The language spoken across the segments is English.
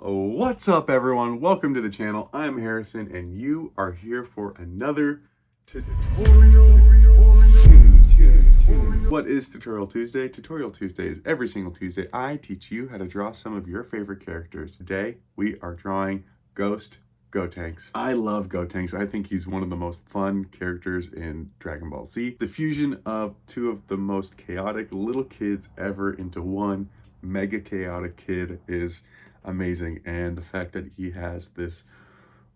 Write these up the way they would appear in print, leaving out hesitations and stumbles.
What's up, everyone? Welcome to the channel. I'm Harrison, and you are here for another Tutorial Tuesday. What is Tutorial Tuesday? Tutorial Tuesday is every single Tuesday I teach you how to draw some of your favorite characters. Today, we are drawing Ghost Gotenks. I love Gotenks. I think he's one of the most fun characters in Dragon Ball Z. The fusion of two of the most chaotic little kids ever into one mega chaotic kid is amazing, and the fact that he has this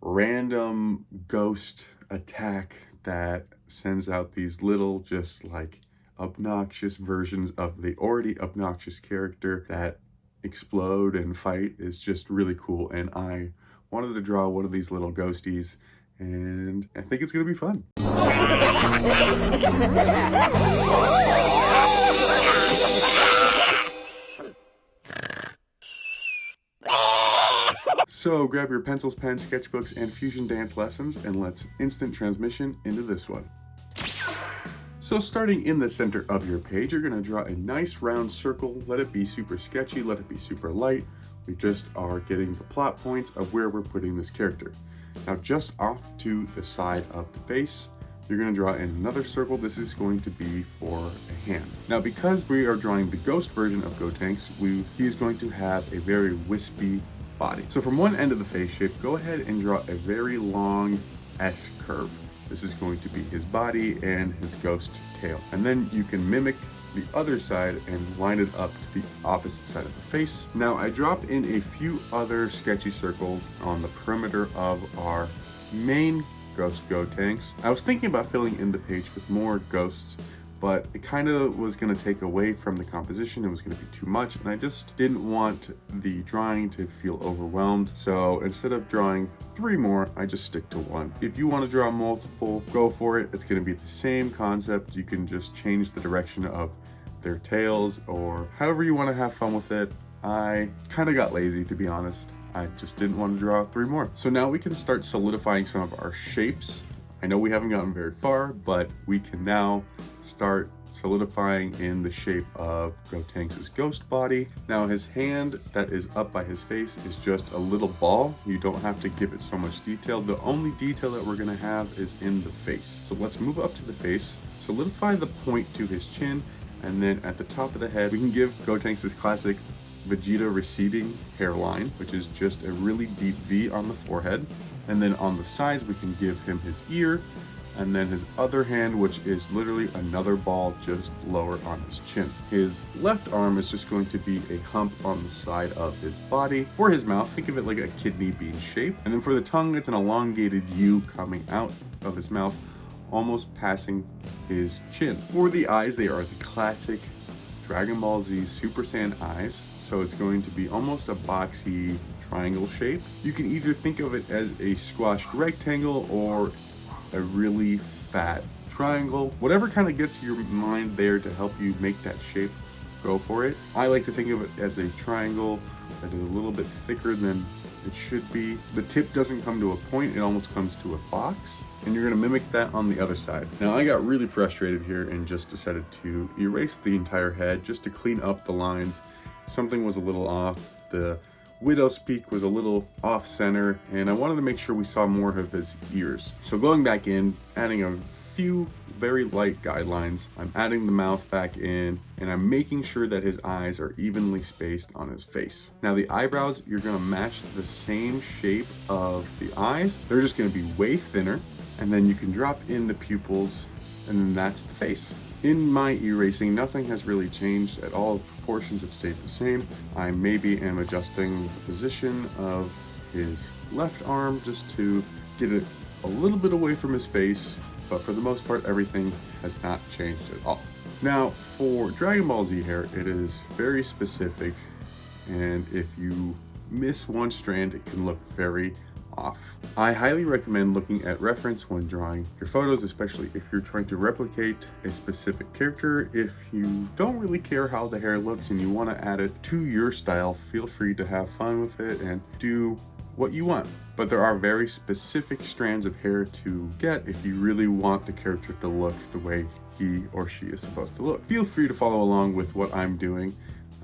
random ghost attack that sends out these little just like obnoxious versions of the already obnoxious character that explode and fight is just really cool. And I wanted to draw one of these little ghosties, and I think it's gonna be fun. So grab your pencils, pens, sketchbooks, and fusion dance lessons, and let's instant transmission into this one. So starting in the center of your page, you're going to draw a nice round circle. Let it be super sketchy, let it be super light. We just are getting the plot points of where we're putting this character. Now just off to the side of the face, you're going to draw in another circle. This is going to be for a hand. Now because we are drawing the ghost version of Gotenks, he's going to have a very wispy body. So from one end of the face shape, go ahead and draw a very long S curve. This is going to be his body and his ghost tail. And then you can mimic the other side and line it up to the opposite side of the face. Now I dropped in a few other sketchy circles on the perimeter of our main Ghost Gotenks. I was thinking about filling in the page with more ghosts, but it kind of was going to take away from the composition. It was going to be too much, and I just didn't want the drawing to feel overwhelmed. So instead of drawing 3 more, I just stick to 1. If you want to draw multiple, go for it. It's going to be the same concept. You can just change the direction of their tails or however you want to have fun with it. I kind of got lazy, to be honest. I just didn't want to draw 3 more. So now we can start solidifying some of our shapes. I know we haven't gotten very far, but we can now start solidifying in the shape of Gotenks' ghost body. Now his hand that is up by his face is just a little ball. You don't have to give it so much detail. The only detail that we're gonna have is in the face. So let's move up to the face, solidify the point to his chin, and then at the top of the head, we can give Gotenks his classic Vegeta receding hairline, which is just a really deep V on the forehead. And then on the sides, we can give him his ear, and then his other hand, which is literally another ball just lower on his chin. His left arm is just going to be a hump on the side of his body. For his mouth, think of it like a kidney bean shape. And then for the tongue, it's an elongated U coming out of his mouth, almost passing his chin. For the eyes, they are the classic Dragon Ball Z Super Saiyan eyes. So it's going to be almost a boxy triangle shape. You can either think of it as a squashed rectangle or a really fat triangle. Whatever kind of gets your mind there to help you make that shape, go for it. I like to think of it as a triangle that is a little bit thicker than it should be. The tip doesn't come to a point, it almost comes to a box. And you're gonna mimic that on the other side. Now I got really frustrated here and just decided to erase the entire head just to clean up the lines. Something was a little off. The widow's peak was a little off center, and I wanted to make sure we saw more of his ears. So going back in, adding a few very light guidelines, I'm adding the mouth back in, and I'm making sure that his eyes are evenly spaced on his face. Now the eyebrows, you're gonna match the same shape of the eyes. They're just gonna be way thinner, and then you can drop in the pupils, and then that's the face. In my erasing, nothing has really changed at all. The proportions have stayed the same. I maybe am adjusting the position of his left arm just to get it a little bit away from his face, but for the most part, everything has not changed at all. Now, for Dragon Ball Z hair, it is very specific, and if you miss one strand, it can look very off. I highly recommend looking at reference when drawing your photos, especially if you're trying to replicate a specific character. If you don't really care how the hair looks and you want to add it to your style, feel free to have fun with it and do what you want. But there are very specific strands of hair to get if you really want the character to look the way he or she is supposed to look. Feel free to follow along with what I'm doing.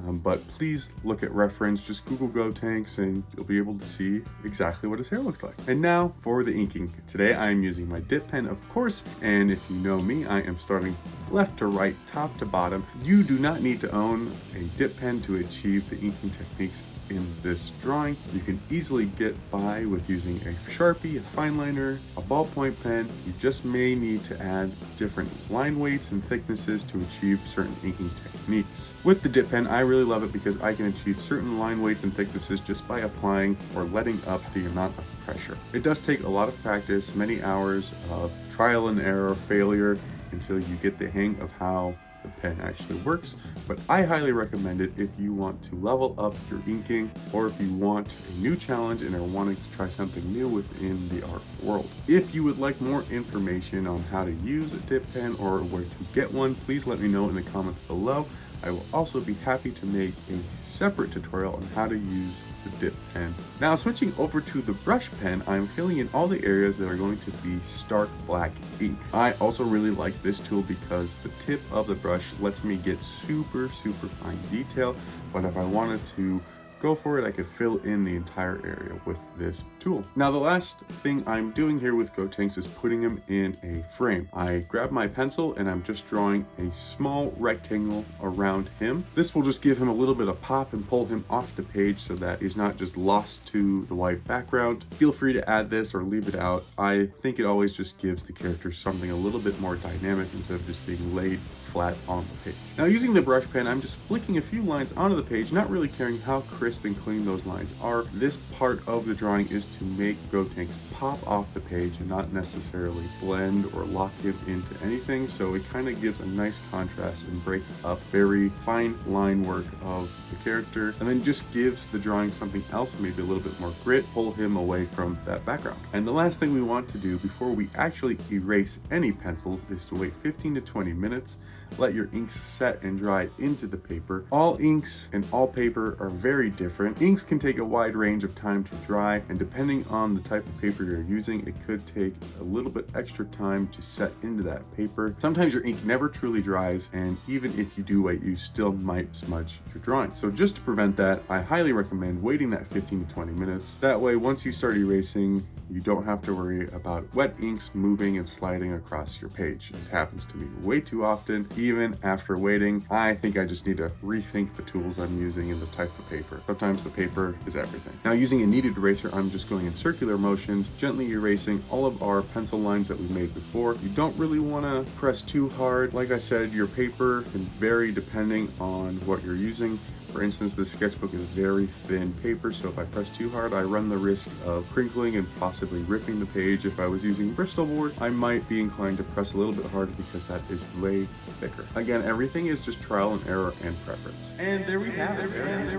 but please look at reference. Just Google Gotenks and you'll be able to see exactly what his hair looks like. And now for the inking. Today I am using my dip pen, of course, and if you know me, I am starting left to right, top to bottom. You do not need to own a dip pen to achieve the inking techniques in this drawing. You can easily get by with using a Sharpie, a fine liner, a ballpoint pen. You just may need to add different line weights and thicknesses to achieve certain inking techniques. With the dip pen, I really love it because I can achieve certain line weights and thicknesses just by applying or letting up the amount of pressure. It does take a lot of practice, many hours of trial and error, failure, until you get the hang of how the pen actually works, but I highly recommend it if you want to level up your inking, or if you want a new challenge and are wanting to try something new within the art world. If you would like more information on how to use a dip pen or where to get one, please let me know in the comments below. I will also be happy to make a separate tutorial on how to use the dip pen. Now switching over to the brush pen, I'm filling in all the areas that are going to be stark black ink. I also really like this tool because the tip of the brush lets me get super fine detail, but if I wanted to go for it, I could fill in the entire area with this tool. Now the last thing I'm doing here with Gotenks is putting him in a frame. I grab my pencil and I'm just drawing a small rectangle around him. This will just give him a little bit of pop and pull him off the page so that he's not just lost to the white background. Feel free to add this or leave it out. I think it always just gives the character something a little bit more dynamic instead of just being laid flat on the page. Now using the brush pen, I'm just flicking a few lines onto the page, not really caring how crisp and clean those lines are. This part of the drawing is to make Gotenks pop off the page and not necessarily blend or lock him into anything, so it kind of gives a nice contrast and breaks up very fine line work of the character, and then just gives the drawing something else, maybe a little bit more grit, pull him away from that background. And the last thing we want to do before we actually erase any pencils is to wait 15 to 20 minutes. Let your inks set and dry into the paper. All inks and all paper are very different. Inks can take a wide range of time to dry, and depending on the type of paper you're using, it could take a little bit extra time to set into that paper. Sometimes your ink never truly dries, and even if you do wait, you still might smudge your drawing. So just to prevent that, I highly recommend waiting that 15 to 20 minutes. That way, once you start erasing, you don't have to worry about wet inks moving and sliding across your page. It happens to me way too often. Even after waiting, I think I just need to rethink the tools I'm using and the type of paper. Sometimes the paper is everything. Now using a kneaded eraser, I'm just going in circular motions, gently erasing all of our pencil lines that we made before. You don't really want to press too hard. Like I said, your paper can vary depending on what you're using. For instance, this sketchbook is very thin paper, so if I press too hard, I run the risk of crinkling and possibly ripping the page. If I was using Bristol board, I might be inclined to press a little bit harder because that is way thicker. Again, everything is just trial and error and preference. And there we have it. I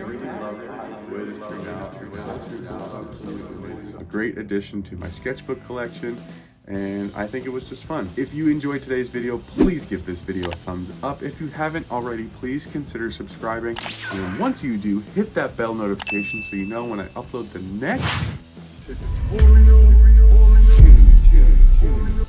really love the way this turned out. It's a great addition to my sketchbook collection, and I think it was just fun. If you enjoyed today's video, please give this video a thumbs up. If you haven't already, please consider subscribing. And once you do, hit that bell notification so you know when I upload the next tutorial.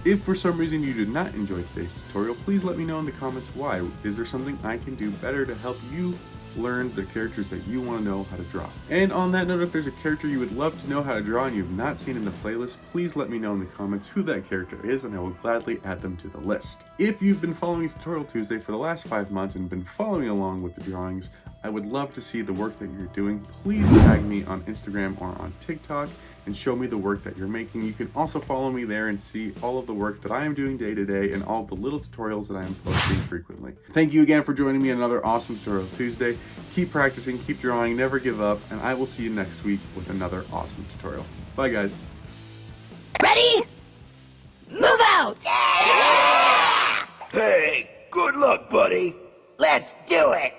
If for some reason you did not enjoy today's tutorial, please let me know in the comments why. Is there something I can do better to help you learn the characters that you want to know how to draw? And on that note, if there's a character you would love to know how to draw and you've not seen in the playlist, please let me know in the comments who that character is and I will gladly add them to the list. If you've been following Tutorial Tuesday for the last 5 months and been following along with the drawings, I would love to see the work that you're doing. Please tag me on Instagram or on TikTok and show me the work that you're making. You can also follow me there and see all of the work that I am doing day to day and all the little tutorials that I am posting frequently. Thank you again for joining me on another awesome Tutorial Tuesday. Keep practicing, keep drawing, never give up, and I will see you next week with another awesome tutorial. Bye guys. Ready? Move out! Yeah! Hey, good luck, buddy. Let's do it!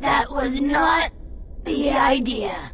That was not the idea.